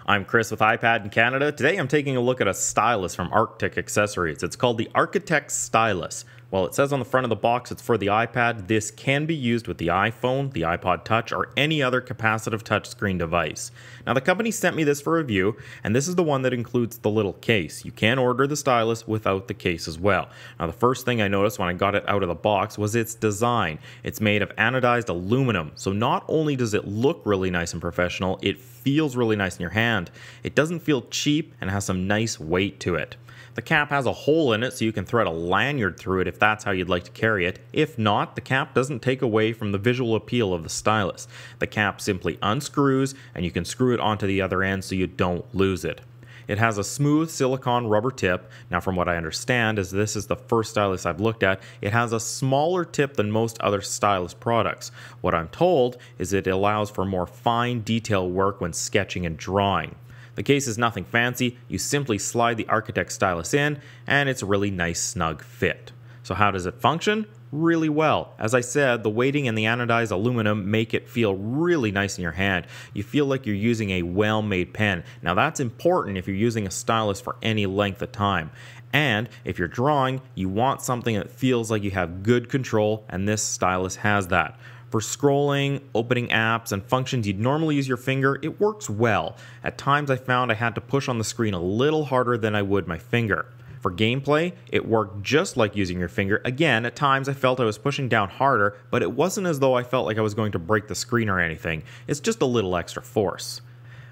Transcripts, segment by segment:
I'm Chris with iPad in Canada. Today I'm taking a look at a stylus from Architect Accessories. It's called the Architect Stylus. While it says on the front of the box it's for the iPad, this can be used with the iPhone, the iPod Touch, or any other capacitive touchscreen device. Now the company sent me this for review, and this is the one that includes the little case. You can order the stylus without the case as well. Now the first thing I noticed when I got it out of the box was its design. It's made of anodized aluminum, so not only does it look really nice and professional, it feels really nice in your hand. It doesn't feel cheap and has some nice weight to it. The cap has a hole in it so you can thread a lanyard through it if that's how you'd like to carry it. If not, the cap doesn't take away from the visual appeal of the stylus. The cap simply unscrews and you can screw it onto the other end so you don't lose it. It has a smooth silicone rubber tip. Now from what I understand, as this is the first stylus I've looked at, it has a smaller tip than most other stylus products. What I'm told is it allows for more fine detail work when sketching and drawing. The case is nothing fancy. You simply slide the Architect Stylus in and it's a really nice snug fit. So how does it function? Really well. As I said, the weighting and the anodized aluminum make it feel really nice in your hand. You feel like you're using a well-made pen. Now that's important if you're using a stylus for any length of time. And if you're drawing, you want something that feels like you have good control, and this stylus has that. For scrolling, opening apps, and functions you'd normally use your finger, it works well. At times I found I had to push on the screen a little harder than I would my finger. For gameplay, it worked just like using your finger. Again, at times I felt I was pushing down harder, but it wasn't as though I felt like I was going to break the screen or anything. It's just a little extra force.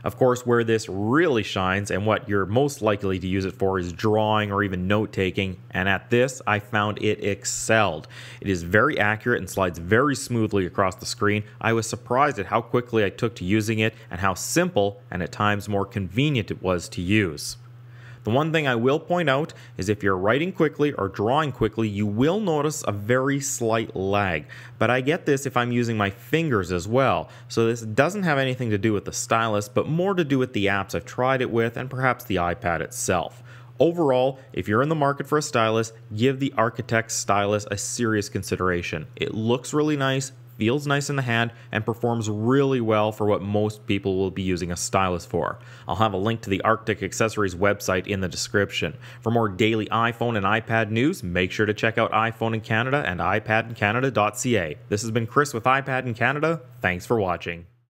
Of course, where this really shines and what you're most likely to use it for is drawing or even note-taking, and at this, I found it excelled. It is very accurate and slides very smoothly across the screen. I was surprised at how quickly I took to using it and how simple and at times more convenient it was to use. The one thing I will point out is if you're writing quickly or drawing quickly, you will notice a very slight lag. But I get this if I'm using my fingers as well. So this doesn't have anything to do with the stylus, but more to do with the apps I've tried it with and perhaps the iPad itself. Overall, if you're in the market for a stylus, give the Architect Stylus a serious consideration. It looks really nice, feels nice in the hand, and performs really well for what most people will be using a stylus for. I'll have a link to the Architect Accessories website in the description. For more daily iPhone and iPad news, make sure to check out iPhone in Canada and iPadincanada.ca. This has been Chris with iPad in Canada. Thanks for watching.